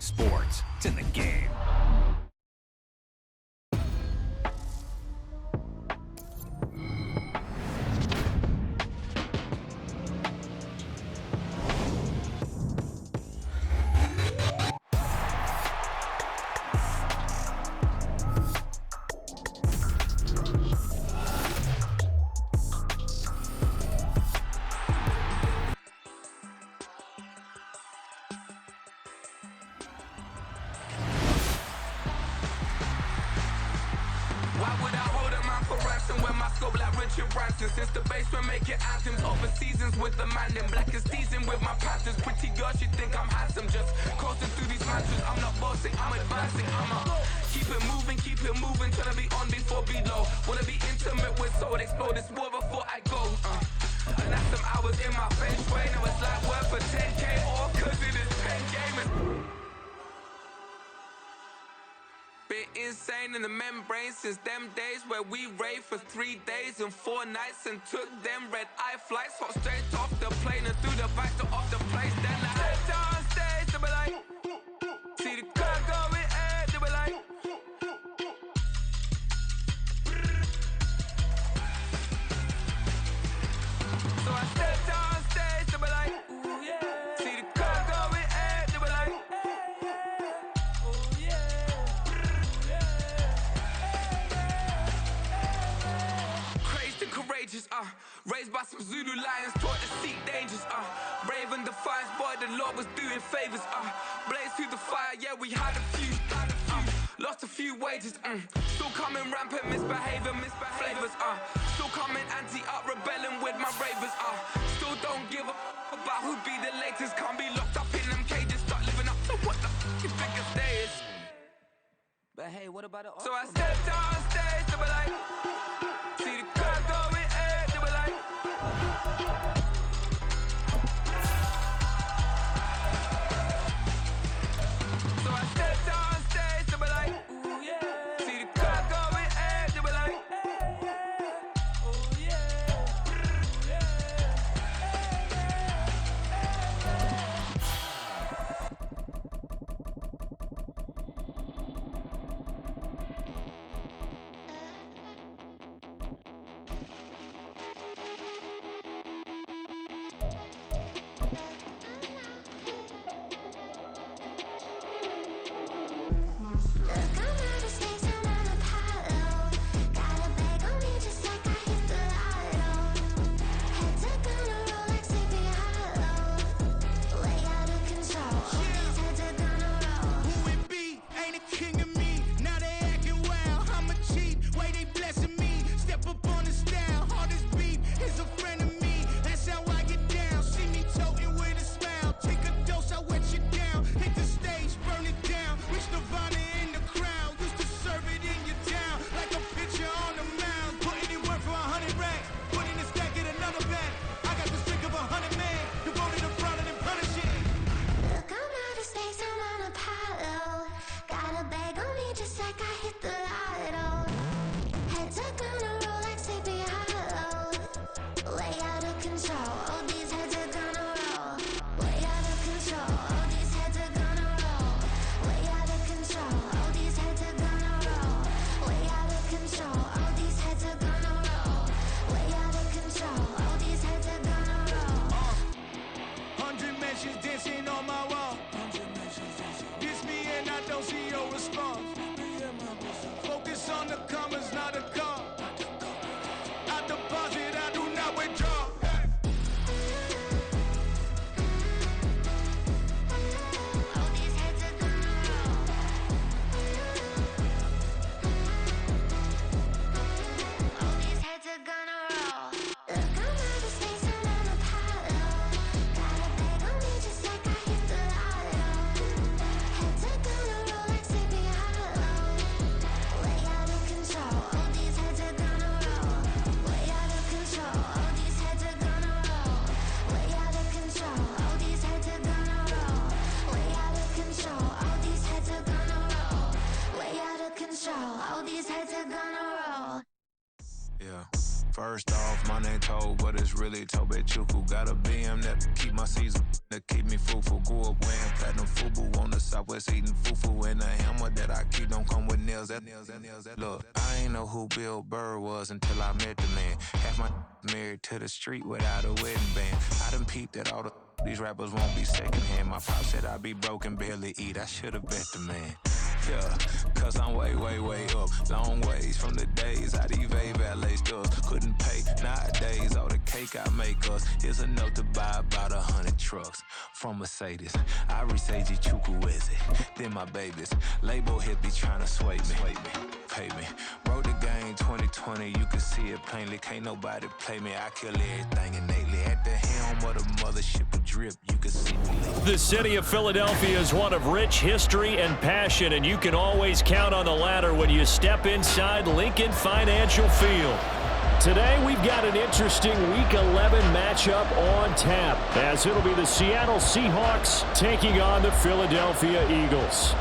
talking sports. It's in the game. Since the basement making anthems over seasons with the man in black is teasing with my patterns. Pretty girl, she think I'm handsome. Just coasting through these mansions. I'm not bossing, I'm advancing. Keep it moving. Tryna be on before below. Wanna be intimate with soul. Explore this war before I go. And that's some hours in my feng shui. Now it's like work for 10K or cause it is pen gaming. Been insane in the membrane since them days where we raved for 3 days and 4 nights and took them red eye flights. Hot straight off the plane and through the back door of the place. Then I stepped on stage, they were like, see the crowd going air, they were like, so I stepped on stage, they were like, ooh yeah, see the crowd going air, they were like, oh yeah. Courageous, raised by some Zulu lions, taught to seek dangers, brave and defiant, boy, the Lord was doing favors, blaze through the fire, yeah, we had a few, lost a few wages, still coming rampant, misbehaving, flavors, still coming anti-up, rebelling with my ravers, still don't give a about who be the latest, can't be locked up in them cages, start living up to what the you think a day is. But hey, what about it? So I stepped on stage, they were like, see the crowd going air, they were like, so I stepped on stage, they were like, ooh yeah, see the crowd going air, they were like, oh yeah, My name told, but it's really Tobe Chuku. Got a BM that keep my season, that keep me fruitful. Grew up wearing platinum FUBU on the Southwest eating fufu. And the hammer that I keep don't come with nails. Look, I ain't know who Bill Burr was until I met the man. Half my married to the street without a wedding band. I done peeped at all these rappers won't be secondhand. My pop said I'd be broke and barely eat. I should've bet the man. Yeah, cause I'm way up. Long ways from the days I these valet stores couldn't pay. Nowadays, all the cake I make us is enough to buy about 100 trucks from Mercedes. I resage Chukwueze, then my babies. Label hit be trying to sway me, pay me. Wrote the game 2020, you can see it plainly. Can't nobody play me, I kill everything innately. At the helm of the mothership of drip, you can see me. The city of Philadelphia is one of rich history and passion, and you can always count on the latter when you step inside Lincoln Financial Field. Today, we've got an interesting Week 11 matchup on tap, as it'll be the Seattle Seahawks taking on the Philadelphia Eagles.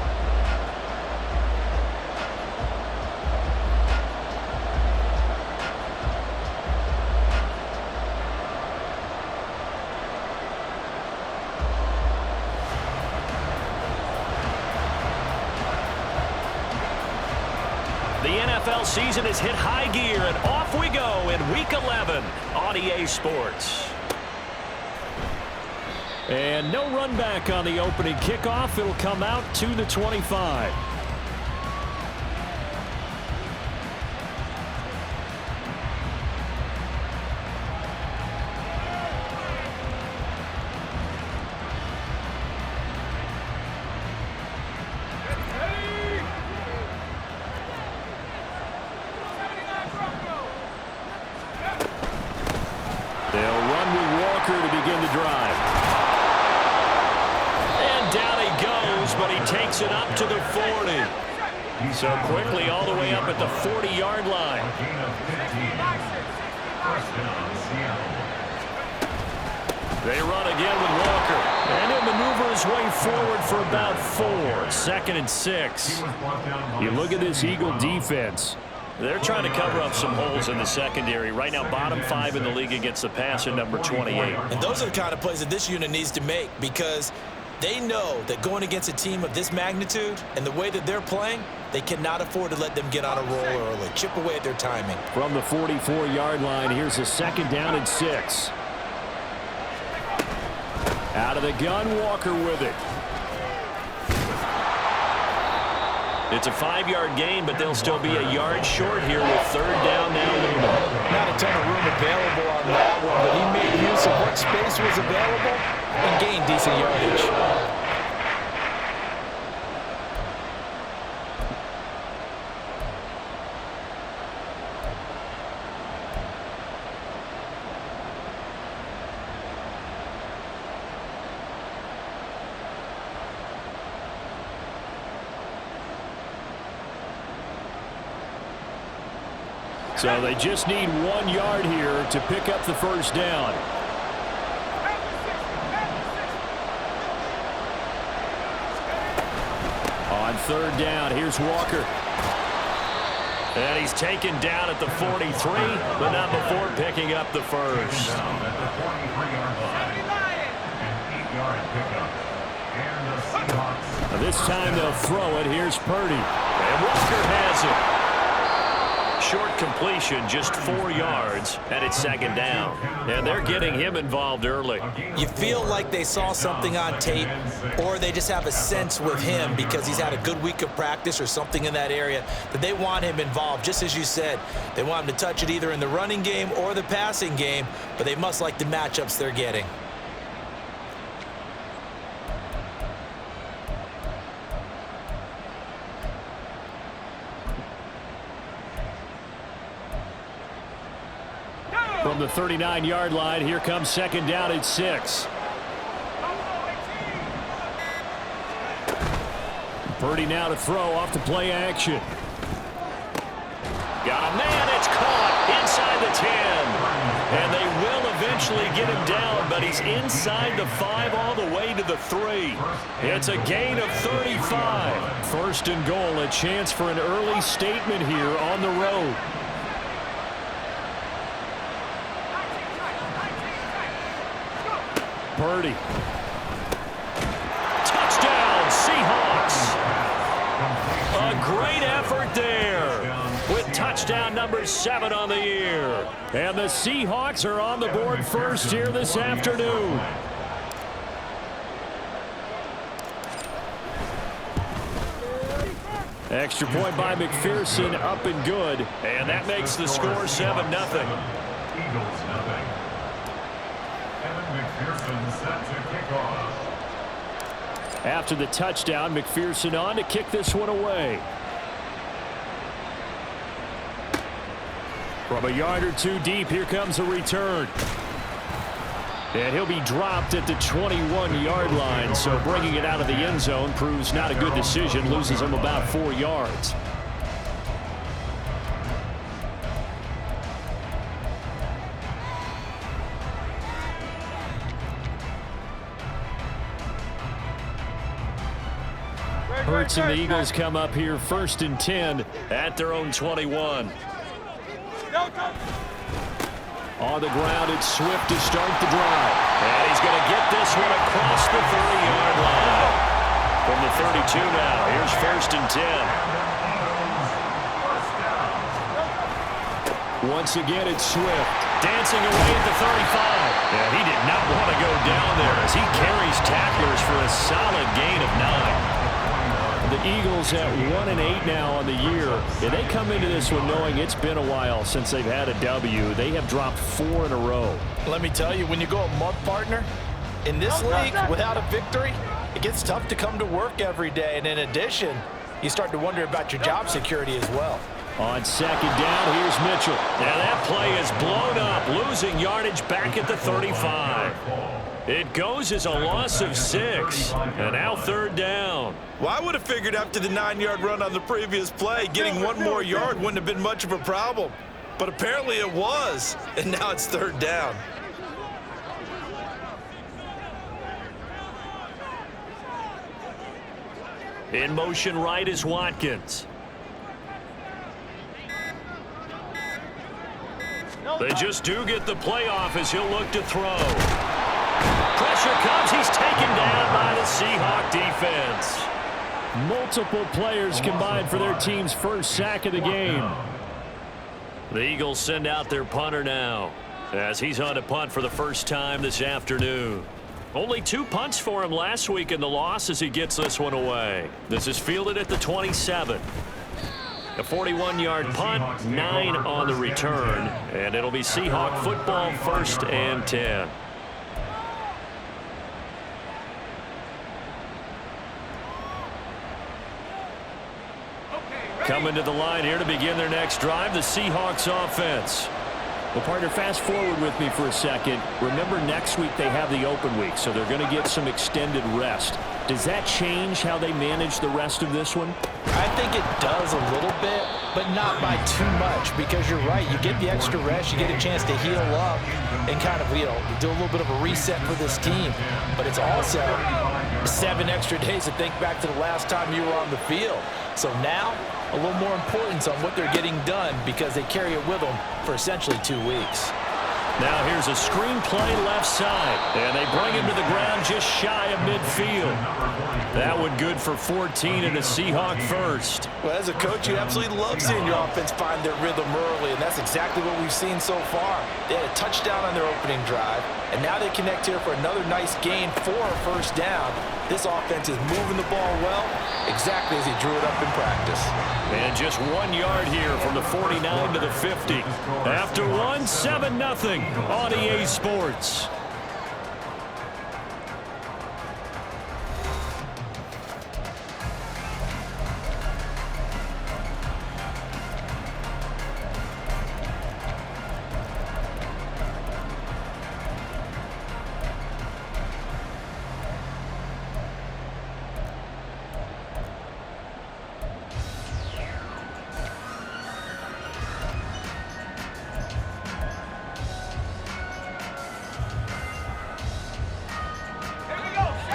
The NFL season has hit high gear, and off we go in Week 11 on EA Sports. And no run back on the opening kickoff. It'll come out to the 25. They'll run with Walker to begin the drive. And down he goes, but he takes it up to the 40. So quickly all the way up at the 40-yard line. They run again with Walker. And he'll maneuver his way forward for about 4. 2nd and 6. You look at this Eagle defense. They're trying to cover up some holes in the secondary. Right now, bottom 5 in the league against the pass at number 28. And those are the kind of plays that this unit needs to make, because they know that going against a team of this magnitude and the way that they're playing, they cannot afford to let them get on a roll early. Chip away at their timing. From the 44-yard line, here's a 2nd down and 6. Out of the gun, Walker with it. It's a 5-yard gain, but they'll still be a yard short here with 3rd down now looming. Not a ton of room available on that one, but he made use of what space was available and gained decent yardage. So they just need 1 yard here to pick up the 1st down. On 3rd down, here's Walker. And he's taken down at the 43, but not before picking up the 1st. Now this time they'll throw it. Here's Purdy. And Walker has it. Short completion, just 4 yards, and it's 2nd down. And they're getting him involved early. You feel like they saw something on tape, or they just have a sense with him because he's had a good week of practice or something in that area that they want him involved. Just as you said, they want him to touch it either in the running game or the passing game, but they must like the matchups they're getting. From the 39-yard line, here comes 2nd down and 6. Purdy now to throw off the play action. Got a man, it's caught inside the 10. And they will eventually get him down, but he's inside the 5 all the way to the 3. It's a gain of 35. 1st and goal, a chance for an early statement here on the road. Purdy. Touchdown, Seahawks. A great effort there with touchdown number 7 on the year. And the Seahawks are on the board first here this afternoon. Extra point by McPherson, up and good. And that makes the score 7-0. Eagles nothing. Evan McPherson set to kick off. After the touchdown, McPherson on to kick this one away. From a yard or two deep, here comes a return. And he'll be dropped at the 21-yard line, so bringing it out of the end zone proves not a good decision, loses him about 4 yards. Hurts and the Eagles come up here 1st and 10 at their own 21. On the ground, it's Swift to start the drive. And he's going to get this one across the 30-yard line. From the 32 now, here's 1st and 10. Once again, it's Swift. Dancing away at the 35. And he did not want to go down there as he carries tacklers for a solid gain of 9. The Eagles at 1-8 now on the year. And they come into this one knowing it's been a while since they've had a W. They have dropped 4 in a row. Let me tell you, when you go a month partner, in this league, without a victory, it gets tough to come to work every day. And in addition, you start to wonder about your job security as well. On 2nd down, here's Mitchell. Now that play is blown up, losing yardage back at the 35. It goes as a loss of 6, and now 3rd down. Well, I would have figured after the 9-yard run on the previous play, getting 1 more yard wouldn't have been much of a problem. But apparently it was, and now it's 3rd down. In motion right is Watkins. They just do get the play off as he'll look to throw. Pressure comes. He's taken down by the Seahawk defense. Multiple players combined for their team's first sack of the game. The Eagles send out their punter now as he's on to punt for the first time this afternoon. Only 2 punts for him last week in the loss as he gets this one away. This is fielded at the 27. A 41-yard punt, 9 on the return, and it'll be Seahawk football 1st and 10. Coming to the line here to begin their next drive, the Seahawks offense. Well, partner, fast forward with me for a second. Remember, next week they have the open week, so they're going to get some extended rest. Does that change how they manage the rest of this one? I think it does a little bit, but not by too much, because you're right. You get the extra rest, you get a chance to heal up and kind of, do a little bit of a reset for this team. But it's also 7 extra days to think back to the last time you were on the field. So now, a little more importance on what they're getting done because they carry it with them for essentially 2 weeks. Now here's a screen play left side, and they bring him to the ground just shy of midfield. That one good for 14 and a Seahawk first. Well, as a coach, you absolutely love seeing your offense find their rhythm early, and that's exactly what we've seen so far. They had a touchdown on their opening drive, and now they connect here for another nice gain for a 1st down. This offense is moving the ball well, exactly as he drew it up in practice. And just 1 yard here from the 49 to the 50. After one, 7-0 on EA Sports.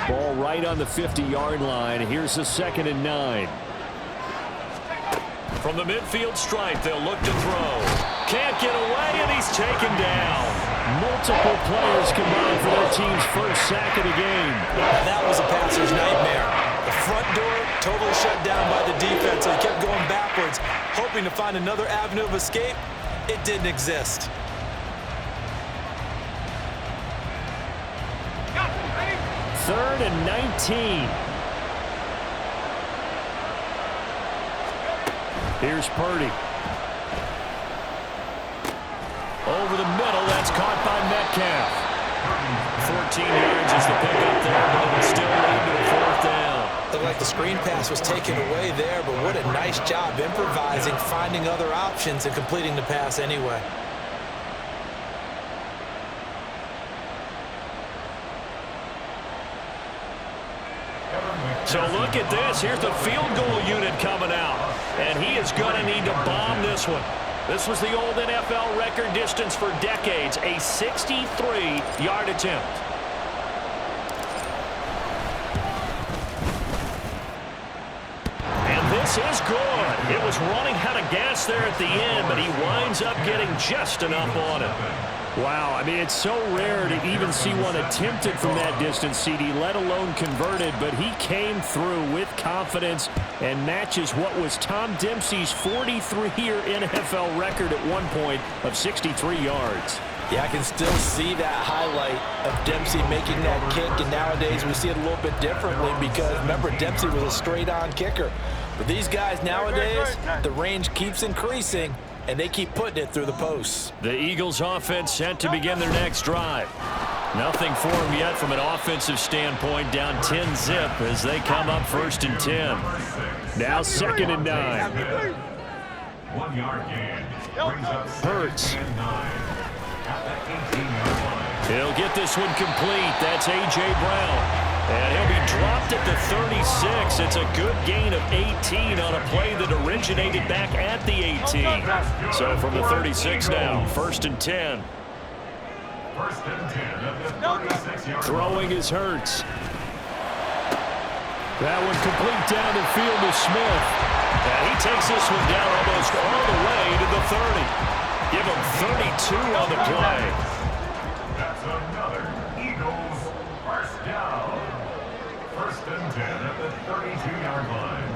Ball right on the 50-yard line. Here's the 2nd and 9. From the midfield stripe, they'll look to throw. Can't get away, and he's taken down. Multiple players combined for their team's first sack of the game. And that was a passer's nightmare. The front door totally shut down by the defense, so he kept going backwards, hoping to find another avenue of escape. It didn't exist. Third and 19. Here's Purdy. Over the middle, that's caught by Metcalf. 14 yards is the pickup there, but it'll still lead to a fourth down. Looked like the screen pass was taken away there, but what a nice job improvising, finding other options, and completing the pass anyway. So look at this. Here's the field goal unit coming out. And he is going to need to bomb this one. This was the old NFL record distance for decades, a 63-yard attempt. And this is good. It was running out of gas there at the end, but he winds up getting just enough on it. Wow, I mean, it's so rare to even see one attempted from that distance, CD, let alone converted, but he came through with confidence and matches what was Tom Dempsey's 43-year NFL record at one point of 63 yards. Yeah, I can still see that highlight of Dempsey making that kick, and nowadays we see it a little bit differently because, remember, Dempsey was a straight-on kicker. But these guys nowadays, the range keeps increasing, and they keep putting it through the posts. The Eagles offense set to begin their next drive. Nothing for them yet from an offensive standpoint, down 10-zip as they come up first and 10. Now 2nd and 9. 1 yard gain. Brings up Hurts. 2nd and 9. At the 18-yard line. He'll get this one complete. That's A.J. Brown. And he'll be dropped at the 36. It's a good gain of 18 on a play that originated back at the 18. So from the 36 now, 1st and 10. 1st and 10 at the 36-yard line. Throwing is Hurts. That one complete down the field to Smith. And he takes this one down almost all the way to the 30. Give him 32 on the play. That's another Eagles first down. 1st and 10 at the 32-yard line.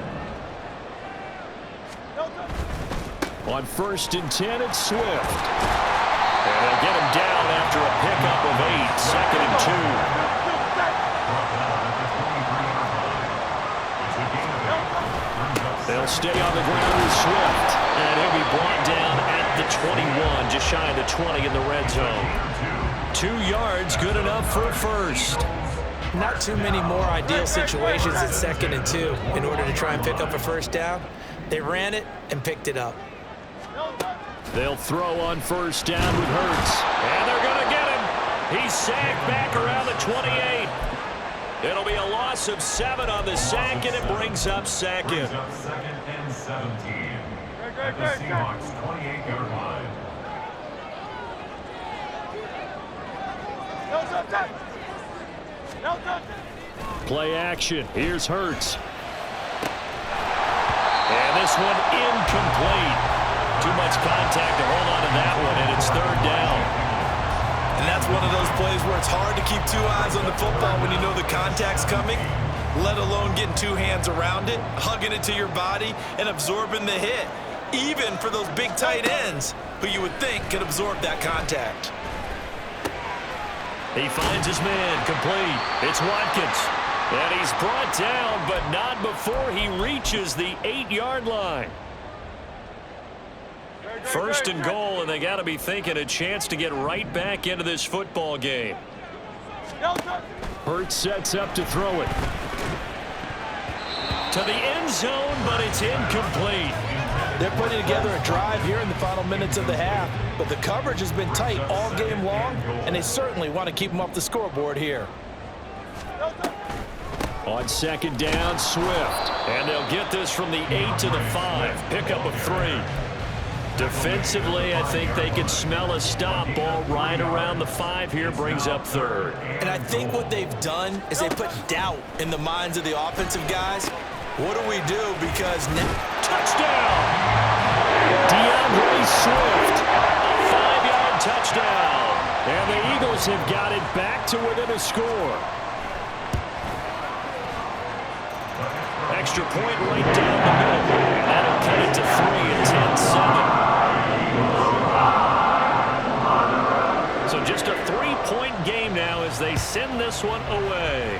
On 1st and 10, it's Swift. And they'll get him down after a pickup of 8. 2nd and 2. They'll stay on the ground with Swift. And he'll be brought down at the 21, just shy of the 20 in the red zone. 2 yards, good enough for a first. Not too many more ideal situations at 2nd and 2 in order to try and pick up a first down. They ran it and picked it up. They'll throw on 1st down with Hurts. And they're going to get him. He's sacked back around the 28. It'll be a loss of 7 on the sack, and it brings up 2nd. Brings up 2nd and 17 at the Seahawks 28-yard line. Play action. Here's Hurts. And this one incomplete. Too much contact to hold on to that one, and it's 3rd down. And that's one of those plays where it's hard to keep 2 eyes on the football when you know the contact's coming, let alone getting 2 hands around it, hugging it to your body, and absorbing the hit, even for those big tight ends who you would think could absorb that contact. He finds his man complete. It's Watkins. And he's brought down, but not before he reaches the 8-yard line. 1st and goal, and they got to be thinking a chance to get right back into this football game. Hurts sets up to throw it. To the end zone, but it's incomplete. They're putting together a drive here in the final minutes of the half, but the coverage has been tight all game long, and they certainly want to keep them off the scoreboard here. On 2nd down, Swift. And they'll get this from the 8 to the 5. Pickup of 3. Defensively, I think they can smell a stop. Ball right around the 5 here, brings up 3rd. And I think what they've done is they put doubt in the minds of the offensive guys. What do we do? Because touchdown! DeAndre Swift, a 5-yard touchdown. And the Eagles Bears have got it back to within a score. Extra point right down the middle. And that'll cut it to 3 and 10-7. So just a 3-point game now as they send this one away.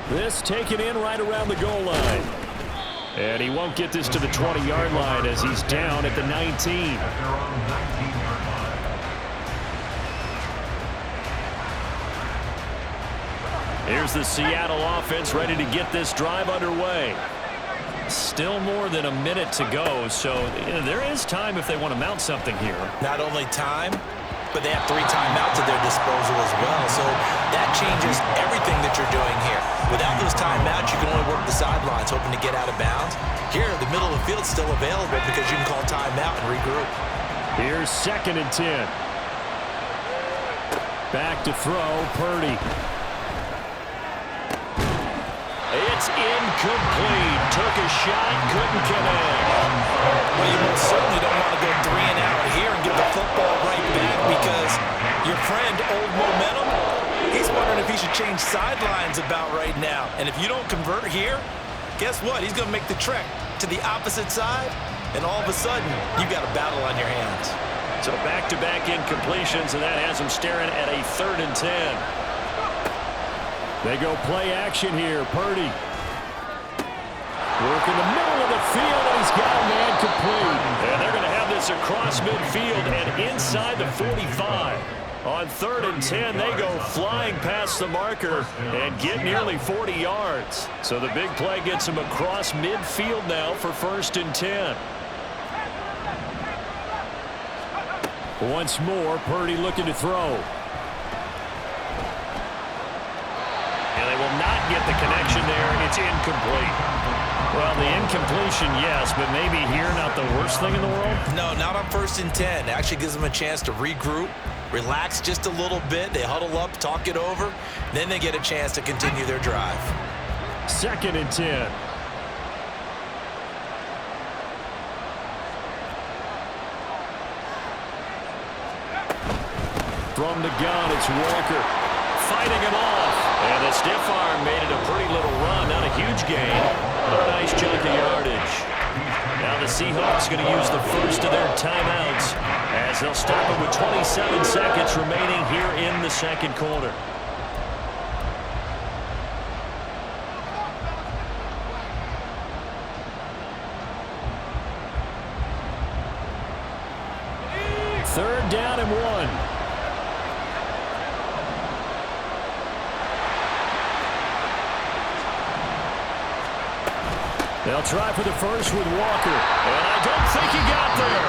This taken in right around the goal line. And he won't get this to the 20-yard line as he's down at the 19. Here's the Seattle offense ready to get this drive underway. Still more than a minute to go, so there is time if they want to mount something here. Not only time, but they have 3 timeouts at their disposal as well, so that changes everything that you're doing here. Without those timeouts, you can only work the sidelines, hoping to get out of bounds. Here, the middle of the field is still available because you can call timeout and regroup. Here's 2nd and 10. Back to throw, Purdy. It's incomplete. Took a shot, couldn't connect. Well, you most certainly don't want to go 3 and out here and give the football right back because your friend, Old Momentum, he's wondering if he should change sidelines about right now. And if you don't convert here, guess what? He's going to make the trek to the opposite side, and all of a sudden, you've got a battle on your hands. So back-to-back incompletions, and that has him staring at a 3rd and 10. They go play action here. Purdy. Work in the middle of the field, and he's got a man complete. And they're going to have this across midfield and inside the 45. On 3rd and 10, they go flying past the marker and get nearly 40 yards. So the big play gets them across midfield now for 1st and 10. Once more, Purdy looking to throw. And they will not get the connection there. It's incomplete. Well, the incompletion, yes, but maybe here not the worst thing in the world? No, not on 1st and 10. It actually gives them a chance to regroup, relax just a little bit. They huddle up, talk it over. Then they get a chance to continue their drive. 2nd and 10. From the gun, it's Walker. Fighting him off. And the stiff arm made it a pretty little run. Not a huge gain, but a nice chunk of yardage. Now the Seahawks going to use the first of their timeouts as they'll stop it with 27 seconds remaining here in the 2nd quarter. Third down and 1. They'll try for the first with Walker. And I don't think he got there.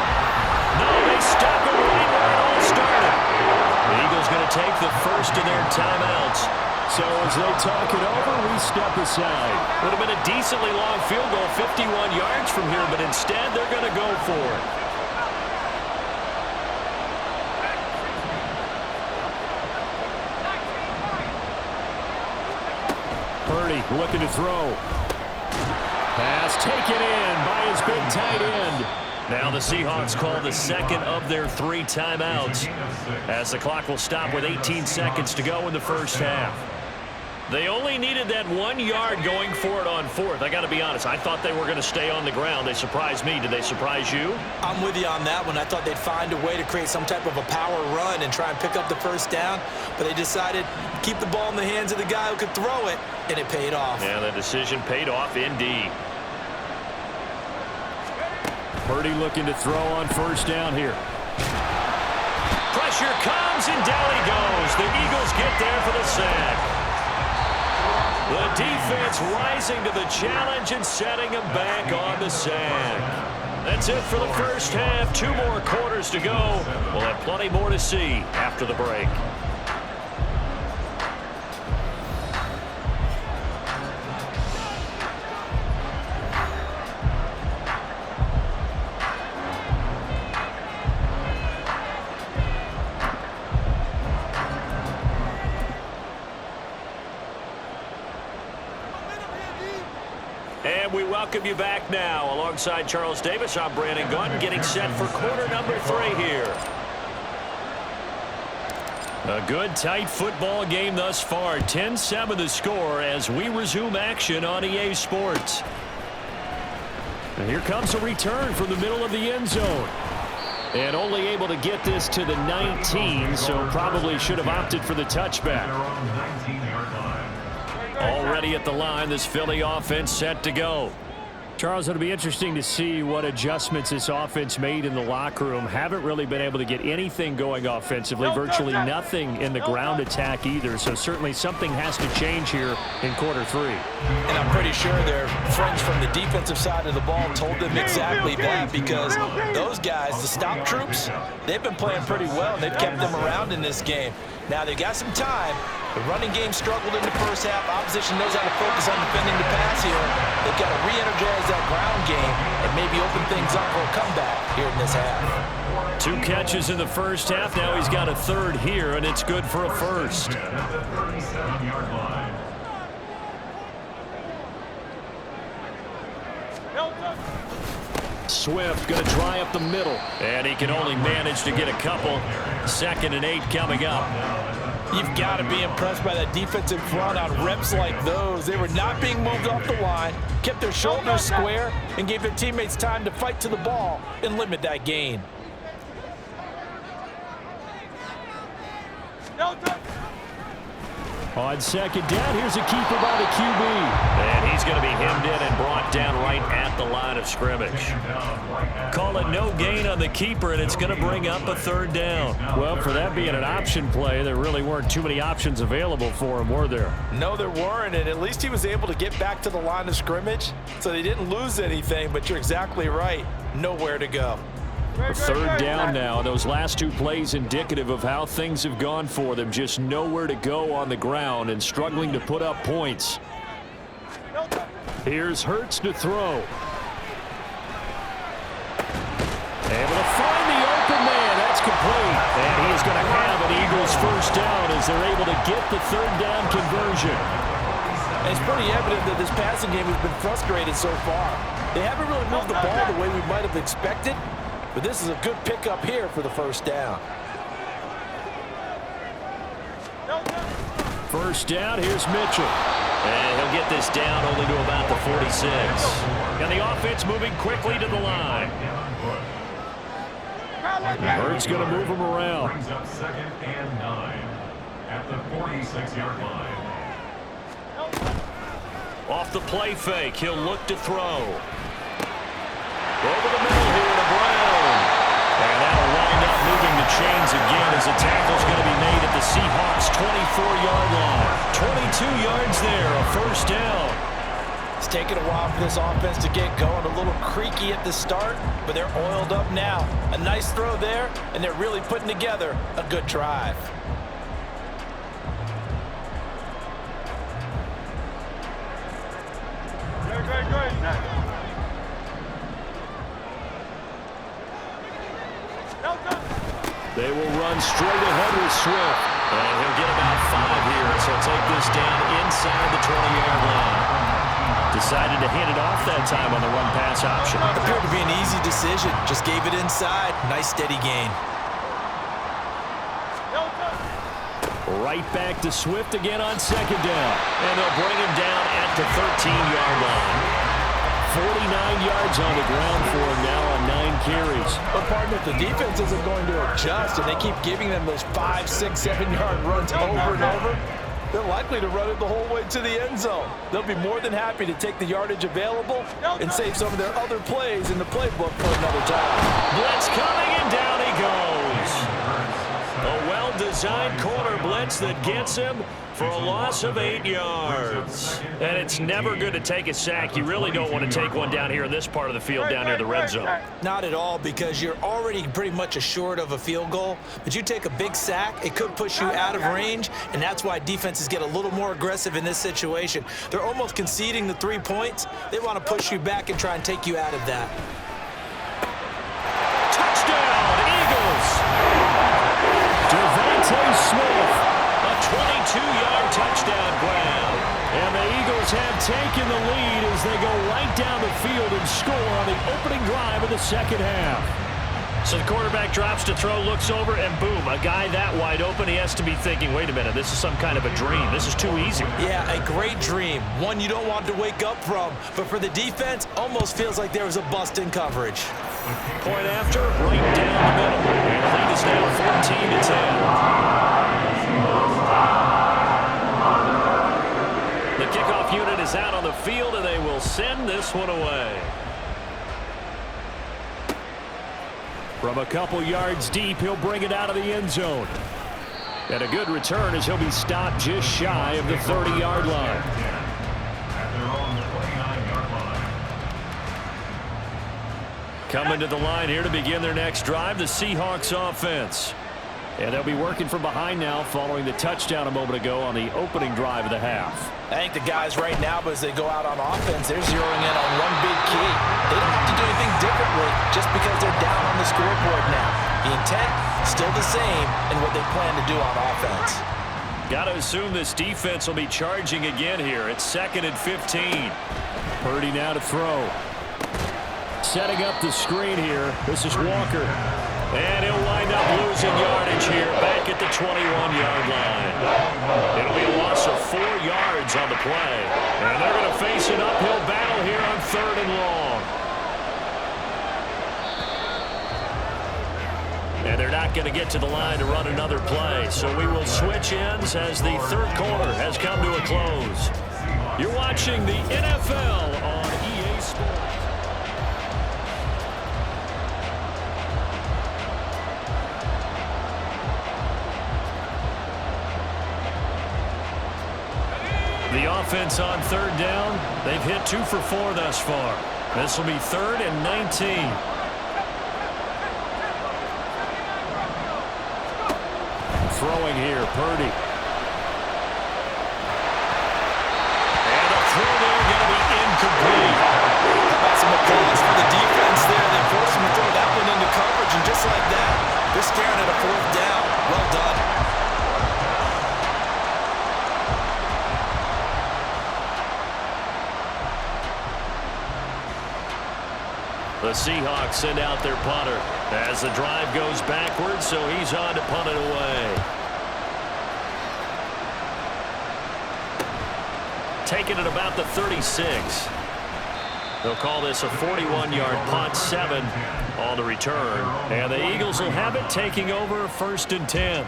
No, they stop it right where it all started. The Eagles going to take the first of their timeouts. So as they talk it over, we step aside. Would have been a decently long field goal, 51 yards from here, but instead they're going to go for it. Purdy looking to throw. Pass taken in by his big tight end. Now the Seahawks call the 2nd of their 3 timeouts as the clock will stop with 18 seconds to go in the first half. They only needed that 1 yard going for it on 4th. I got to be honest, I thought they were going to stay on the ground. They surprised me. Did they surprise you? I'm with you on that one. I thought they'd find a way to create some type of a power run and try and pick up the first down, but they decided to keep the ball in the hands of the guy who could throw it, and it paid off. Yeah, the decision paid off indeed. Purdy looking to throw on 1st down here. Pressure comes, and down he goes. The Eagles get there for the sack. The defense rising to the challenge and setting him back on the sack. That's it for the first half. 2 more quarters to go. We'll have plenty more to see after the break. And we welcome you back now. Alongside Charles Davis, I'm Brandon Gaunt, getting set for quarter number 3 here. A good, tight football game thus far. 10-7 the score as we resume action on EA Sports. And here comes a return from the middle of the end zone. And only able to get this to the 19, so probably should have opted for the touchback. Already at the line, this Philly offense set to go. Charles, it'll be interesting to see what adjustments this offense made in the locker room. Haven't really been able to get anything going offensively, virtually nothing in the ground attack either. So certainly something has to change here in quarter 3. And I'm pretty sure their friends from the defensive side of the ball told them exactly that, because those guys, the stop troops, they've been playing pretty well, and they've kept them around in this game. Now they've got some time. The running game struggled in the first half. Opposition knows how to focus on defending the pass here. They've got to re-energize that ground game and maybe open things up for a comeback here in this half. 2 catches in the first half. Now he's got a third here, and it's good for a first. Swift going to try up the middle, and he can only manage to get a couple. 2nd and 8 coming up. You've got to be impressed by that defensive front on reps like those. They were not being moved off the line, kept their shoulders square, and gave their teammates time to fight to the ball and limit that gain. On 2nd down, here's a keeper by the QB. And he's going to be hemmed in and brought down right at the line of scrimmage. Call it no gain on the keeper, and it's going to bring up a 3rd down. Well, for that being an option play, there really weren't too many options available for him, were there? No, there weren't, and at least he was able to get back to the line of scrimmage, so they didn't lose anything, but you're exactly right. Nowhere to go. 3rd down now. Those last 2 plays indicative of how things have gone for them. Just nowhere to go on the ground and struggling to put up points. Here's Hurts to throw. Able to find the open man. That's complete. And he is going to have an Eagles first down as they're able to get the 3rd down conversion. And it's pretty evident that this passing game has been frustrated so far. They haven't really moved the ball the way we might have expected. But this is a good pickup here for the first down. First down, here's Mitchell. And he'll get this down only to about the 46. And the offense moving quickly to the line. Hurts going to move him around. Brings up 2nd and 9 at the 46-yard line. Off the play fake, he'll look to throw. Over the middle here to Brown. And that'll wind up moving the chains again as a tackle's going to be made at the Seahawks' 24-yard line. 22 yards there, a first down. It's taken a while for this offense to get going. A little creaky at the start, but they're oiled up now. A nice throw there, and they're really putting together a good drive. They will run straight ahead with Swift. And he'll get about 5 here, so he'll take this down inside the 20-yard line. Decided to hand it off that time on the run-pass option. Appeared to be an easy decision. Just gave it inside. Nice steady gain. Right back to Swift again on 2nd down. And they'll bring him down at the 13-yard line. 49 yards on the ground for him now on 9 carries. But partner, if the defense isn't going to adjust and they keep giving them those 5, 6, 7-yard runs over and over, they're likely to run it the whole way to the end zone. They'll be more than happy to take the yardage available and save some of their other plays in the playbook for another time. Blitz coming, and down he goes. A well-designed corner blitz that gets him for a loss of 8 yards. And it's never good to take a sack. You really don't want to take one down here in this part of the field, down near the red zone. Not at all, because you're already pretty much assured of a field goal. But you take a big sack, it could push you out of range, and that's why defenses get a little more aggressive in this situation. They're almost conceding the 3 points. They want to push you back and try and take you out of that. Touchdown, Eagles! Devontae Smith, a 22-yard touchdown grab. And the Eagles have taken the lead as they go right down the field and score on the opening drive of the second half. So the quarterback drops to throw, looks over, and boom, a guy that wide open, he has to be thinking, wait a minute, this is some kind of a dream. This is too easy. Yeah, a great dream. One you don't want to wake up from. But for the defense, almost feels like there was a bust in coverage. Point after, right down the middle. And the lead is now 14-10. The kickoff unit is out on the field, and they will send this one away. From a couple yards deep, he'll bring it out of the end zone. And a good return as he'll be stopped just shy of the 30-yard line. Coming to the line here to begin their next drive, the Seahawks offense. And they'll be working from behind now following the touchdown a moment ago on the opening drive of the half. I think the guys right now, as they go out on offense, they're zeroing in on one big key. They don't have to do anything differently just because they're down on the scoreboard now. The intent, still the same in what they plan to do on offense. Got to assume this defense will be charging again here. It's 2nd and 15. Purdy now to throw. Setting up the screen here. This is Walker. And he'll wind up losing yardage here back at the 21-yard line. It'll be a loss of 4 yards on the play. And they're going to face an uphill battle here on 3rd and long. And they're not going to get to the line to run another play. So we will switch ends as the third quarter has come to a close. You're watching the NFL on EA Sports. The offense on 3rd down. They've hit 2 for 4 thus far. This will be 3rd and 19. Throwing here, Purdy. And a throw there going to be incomplete. How about some applause for the defense there? They forced him to throw that one into coverage, and just like that, they're staring at a 4th down. Well done. The Seahawks send out their punter as the drive goes backwards, so he's on to punt it away. Taking it about the 36. They'll call this a 41-yard punt, 7 on the return. And the Eagles will have it, taking over 1st and 10.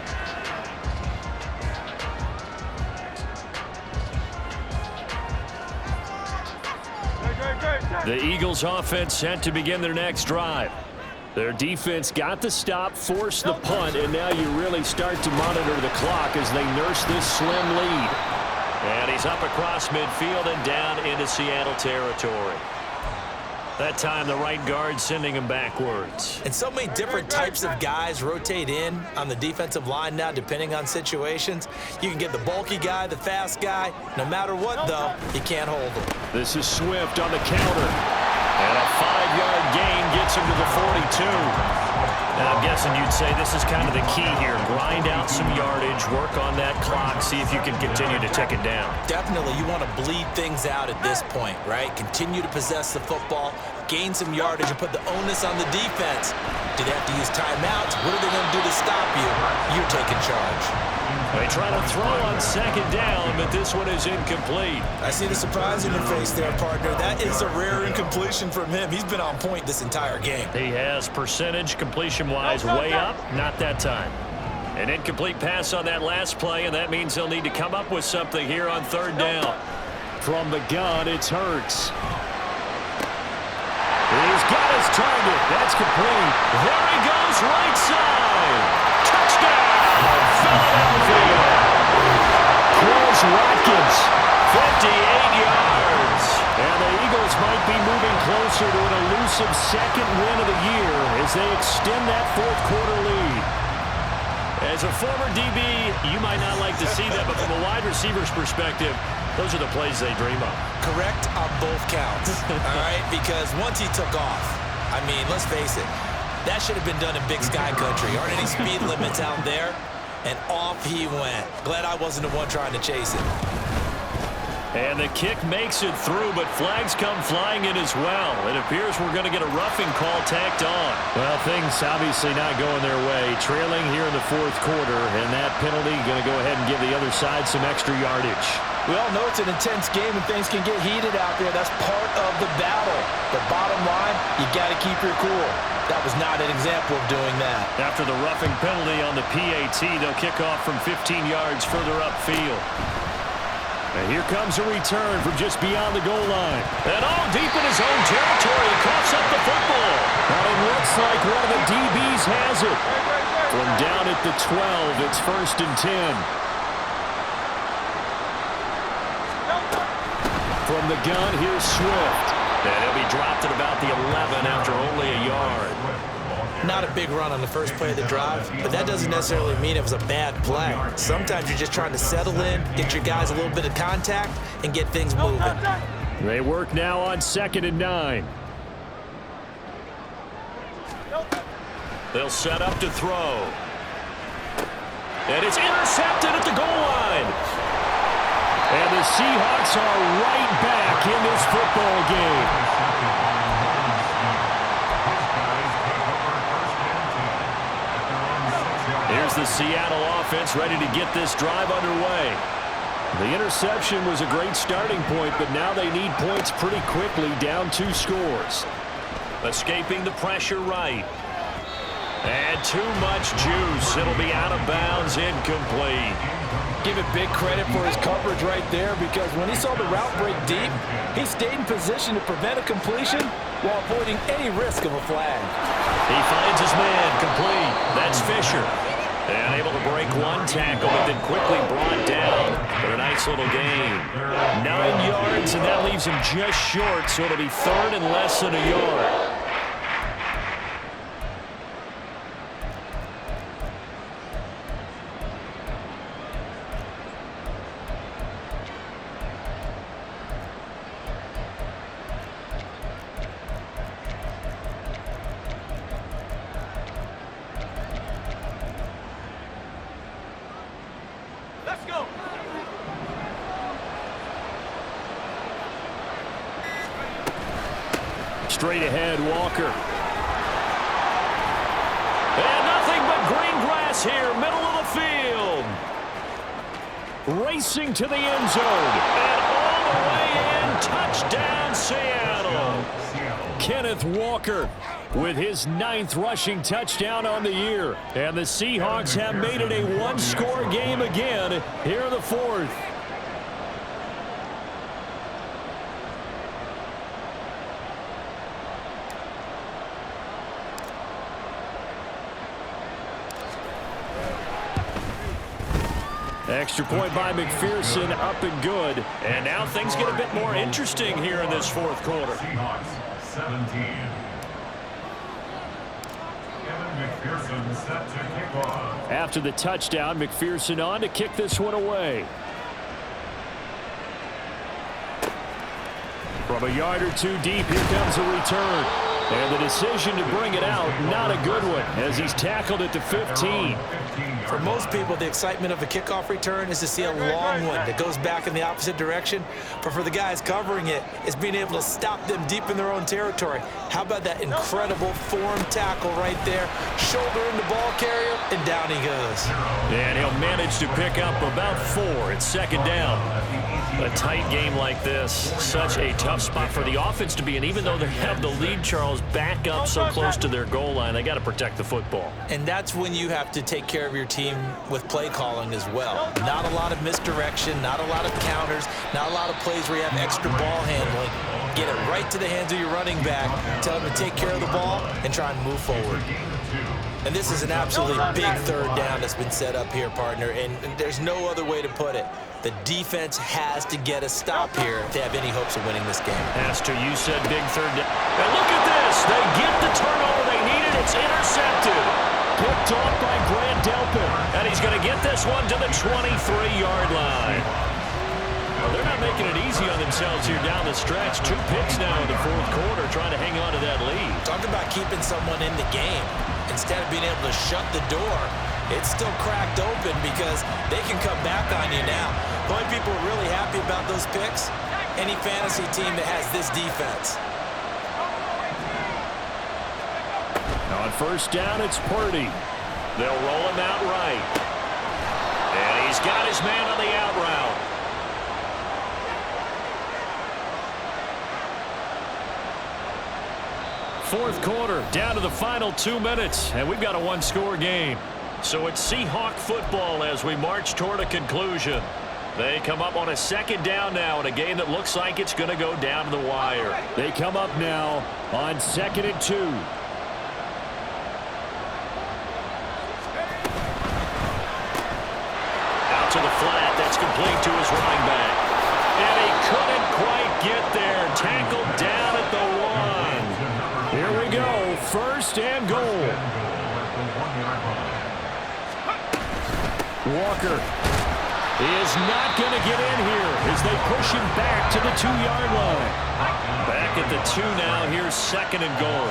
The Eagles offense set to begin their next drive. Their defense got the stop, forced the punt, and now you really start to monitor the clock as they nurse this slim lead. And he's up across midfield and down into Seattle territory. That time the right guard sending him backwards. And so many different types of guys rotate in on the defensive line now depending on situations. You can get the bulky guy, the fast guy. No matter what, though, you can't hold them. This is Swift on the counter. And a 5-yard gain gets him to the 42. Now, I'm guessing you'd say this is kind of the key here. Grind out some yardage, work on that clock, see if you can continue to tick it down. Definitely. You want to bleed things out at this point, right? Continue to possess the football, gain some yardage, and put the onus on the defense. Do they have to use timeouts? What are they going to do to stop you? You're taking charge. They try to throw on 2nd down, but this one is incomplete. I see the surprise in your face there, partner. That is a rare incompletion from him. He's been on point this entire game. He has percentage completion-wise way up, not that time. An incomplete pass on that last play, and that means they'll need to come up with something here on 3rd down. From the gun, it's Hurts. He's got his target. That's complete. There he goes, right side. Touchdown, Philadelphia. Chris Watkins, 58 yards. And the Eagles might be moving closer to an elusive 2nd win of the year as they extend that 4th quarter lead. As a former DB, you might not like to see that, but from a wide receiver's perspective, those are the plays they dream of. Correct on both counts, all right? Because once he took off, I mean, let's face it, that should have been done in Big Sky Country. Aren't any speed limits out there? And off he went. Glad I wasn't the one trying to chase it. And the kick makes it through, but flags come flying in as well. It appears we're going to get a roughing call tacked on. Well, things obviously not going their way. Trailing here in the fourth quarter, and that penalty going to go ahead and give the other side some extra yardage. We all know it's an intense game and things can get heated out there. That's part of the battle. But bottom line, you got to keep your cool. That was not an example of doing that. After the roughing penalty on the PAT, they'll kick off from 15 yards further upfield. And here comes a return from just beyond the goal line. And all deep in his own territory, he coughs up the football. And it looks like one of the DBs has it. From down at the 12, it's 1st and 10. From the gun, here's Swift. And he'll be dropped at about the 11 after only a yard. Not a big run on the first play of the drive, but that doesn't necessarily mean it was a bad play. Sometimes you're just trying to settle in, get your guys a little bit of contact, and get things moving. They work now on 2nd and 9. They'll set up to throw. And it's intercepted at the goal line. And the Seahawks are right back in this football game. Here's the Seattle offense ready to get this drive underway. The interception was a great starting point, but now they need points pretty quickly, down 2 scores. Escaping the pressure right. And too much juice. It'll be out of bounds, incomplete. Give it big credit for his coverage right there, because when he saw the route break deep, he stayed in position to prevent a completion while avoiding any risk of a flag. He finds his man, complete. That's Fisher. And able to break one tackle, but then quickly brought down for a nice little gain. 9 yards, and that leaves him just short, so it'll be 3rd and less than a yard. Straight ahead, Walker. And nothing but green grass here, middle of the field. Racing to the end zone. And all the way in, touchdown, Seattle. Kenneth Walker with his 9th rushing touchdown on the year. And the Seahawks have made it a one-score game again here in the 4th. Extra point by McPherson, up and good. And now things get a bit more interesting here in this 4th quarter. Seahawks 17. McPherson set to kick off. After the touchdown, McPherson on to kick this one away. From a yard or 2 deep, here comes a return. And the decision to bring it out, not a good one, as he's tackled at the 15. For most people, the excitement of a kickoff return is to see a long one that goes back in the opposite direction. But for the guys covering it, it's being able to stop them deep in their own territory. How about that incredible form tackle right there? Shoulder in the ball carrier, and down he goes. And he'll manage to pick up about 4. It's 2nd down. A tight game like this, such a tough spot for the offense to be in. Even though they have the lead, Charles, back up so close to their goal line, they got to protect the football. And that's when you have to take care of your team with play calling as well. Not a lot of misdirection, not a lot of counters, not a lot of plays where you have extra ball handling. Get it right to the hands of your running back, tell him to take care of the ball, and try and move forward. And this is an absolutely big 3rd down that's been set up here, partner, and there's no other way to put it. The defense has to get a stop here if they have any hopes of winning this game. Has to. You said big 3rd down. And look at this. They get the turnover they needed. It's intercepted. Picked off by Grant Delpit. And he's going to get this one to the 23-yard line. Well, they're not making it easy on themselves here down the stretch. 2 picks now in the 4th quarter, trying to hang on to that lead. Talk about keeping someone in the game. Instead of being able to shut the door, it's still cracked open because they can come back on you now. The only people who are really happy about those picks, any fantasy team that has this defense. On first down, it's Purdy. They'll roll him out right. And he's got his man on the out route. Fourth quarter, down to the final 2 minutes, and we've got a one-score game. So it's Seahawk football as we march toward a conclusion. They come up on a second down now in a game that looks like it's going to go down to the wire. They come up now on 2nd and 2. Out to the flat. That's complete to his running back. And he couldn't quite get there. Tackled down at the 1. Here we go. First and goal. Walker is not going to get in here as they push him back to the 2-yard line. Back at the 2 now. Here's 2nd and goal.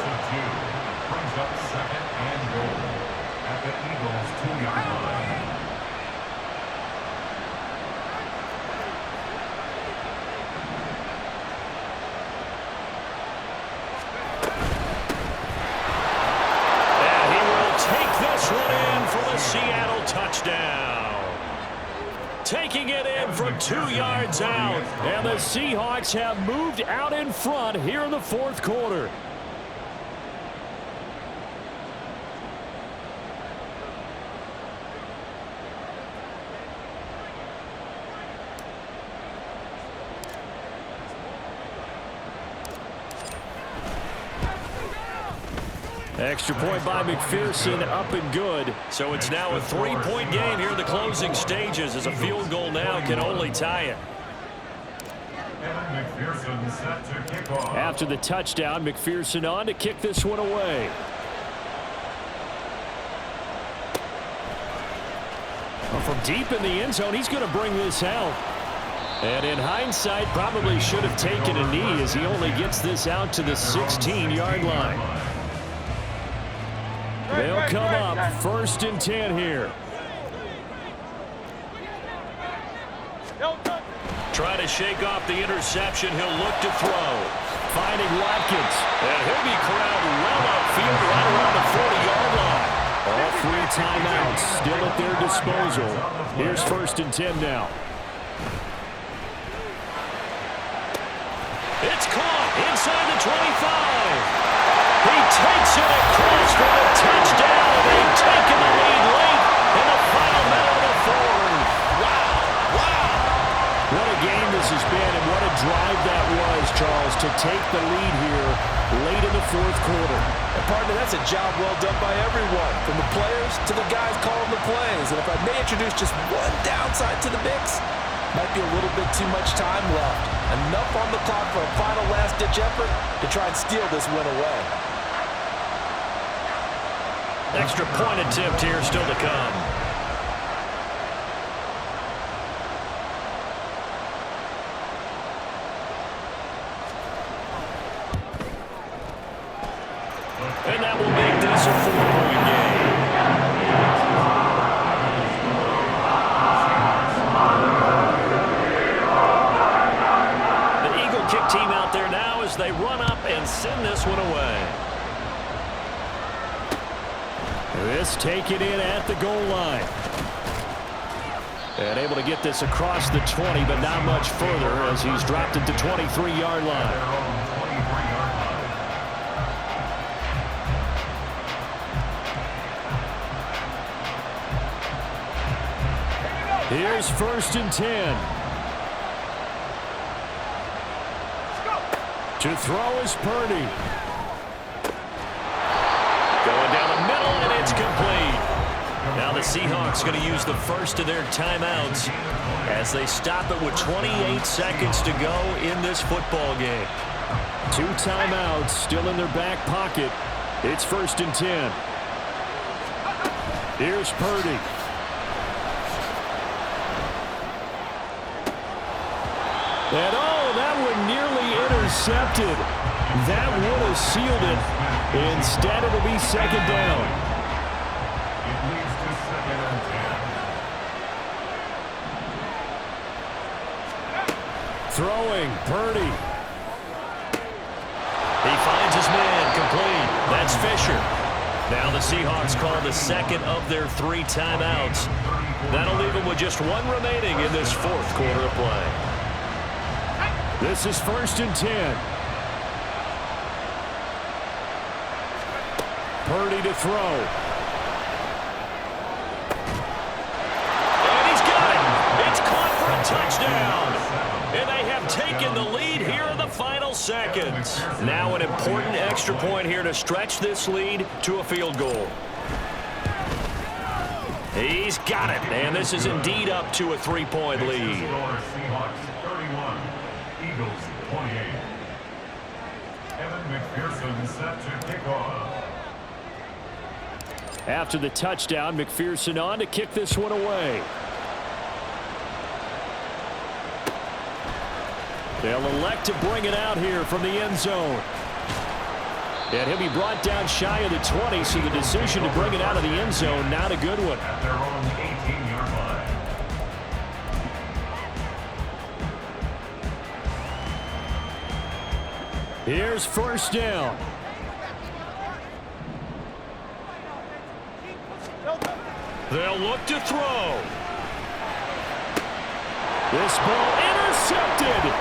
Brings up 2nd and goal at the Eagles' 2-yard line. And he will take this one in for the Seattle touchdown. Taking it in from 2 yards out. And the Seahawks have moved out in front here in the fourth quarter. Extra point by McPherson, up and good. So it's now a 3-point game here in the closing stages as a field goal now can only tie it. McPherson set to kick off. After the touchdown, McPherson on to kick this one away. Well, from deep in the end zone, he's going to bring this out. And in hindsight, probably should have taken a knee as he only gets this out to the 16-yard line. They'll come up 1st and 10 here. Trying to shake off the interception. He'll look to throw. Finding Watkins. And he'll be corralled well upfield right around the 40-yard line. All 3 timeouts still at their disposal. Here's 1st and 10 now. It's caught inside the 25. He takes it across for a touchdown, and they've taken the lead late in the final minute of the fourth. Wow, wow. What a game this has been, and what a drive that was, Charles, to take the lead here late in the fourth quarter. And partner, that's a job well done by everyone, from the players to the guys calling the plays. And if I may introduce just one downside to the mix, might be a little bit too much time left. Enough on the clock for a final last-ditch effort to try and steal this win away. Extra point attempt here still to come. And that will make this a 4-point game. The Eagle kick team out there now as they run up and send this one away. This taken in at the goal line. And able to get this across the 20, but not much further as he's dropped it to 23-yard line. Here's 1st and 10. To throw is Purdy. Going down the middle, and it's complete. Now the Seahawks going to use the first of their timeouts as they stop it with 28 seconds to go in this football game. 2 timeouts still in their back pocket. It's 1st and 10. Here's Purdy. And oh, that one nearly intercepted. That would have sealed it. Instead, it'll be 2nd down. It leads to 2nd Throwing, Purdy. He finds his man, complete. That's Fisher. Now the Seahawks call the second of their 3 timeouts. That'll leave them with just 1 remaining in this 4th quarter of play. This is 1st and 10. Purdy to throw. And he's got it. It's caught for a touchdown. And they have taken the lead here in the final seconds. Now an important extra point here to stretch this lead to a field goal. He's got it. And this is indeed up to a 3-point lead. Seahawks 31, Eagles 28. Evan McPherson set to kick off. After the touchdown, McPherson on to kick this one away. They'll elect to bring it out here from the end zone. And he'll be brought down shy of the 20, so the decision to bring it out of the end zone, not a good one. At their own 18-yard line. Here's 1st down. They'll look to throw. This ball intercepted.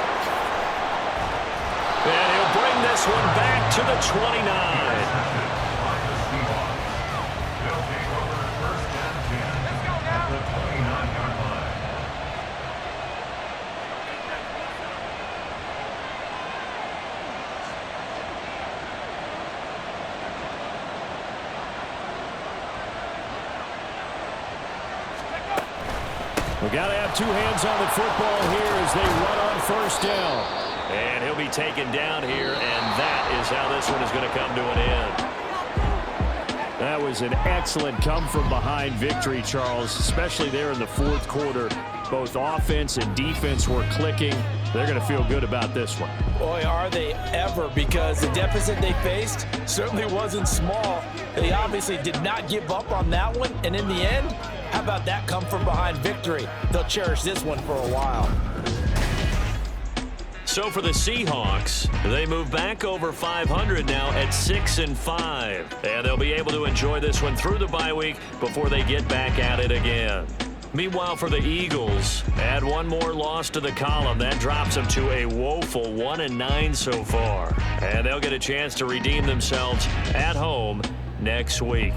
And he'll bring this one back to the 29. They'll take over 1st and 10 at the 29-yard line. We got to have 2 hands on the football here as they run on 1st down. And he'll be taken down here, and that is how this one is going to come to an end. That was an excellent come-from-behind victory, Charles, especially there in the 4th quarter. Both offense and defense were clicking. They're going to feel good about this one. Boy, are they ever, because the deficit they faced certainly wasn't small. They obviously did not give up on that one, and in the end, how about that come-from-behind victory? They'll cherish this one for a while. So for the Seahawks, they move back over 500 now at 6-5. And they'll be able to enjoy this one through the bye week before they get back at it again. Meanwhile, for the Eagles, add 1 more loss to the column. That drops them to a woeful 1-9 so far. And they'll get a chance to redeem themselves at home next week.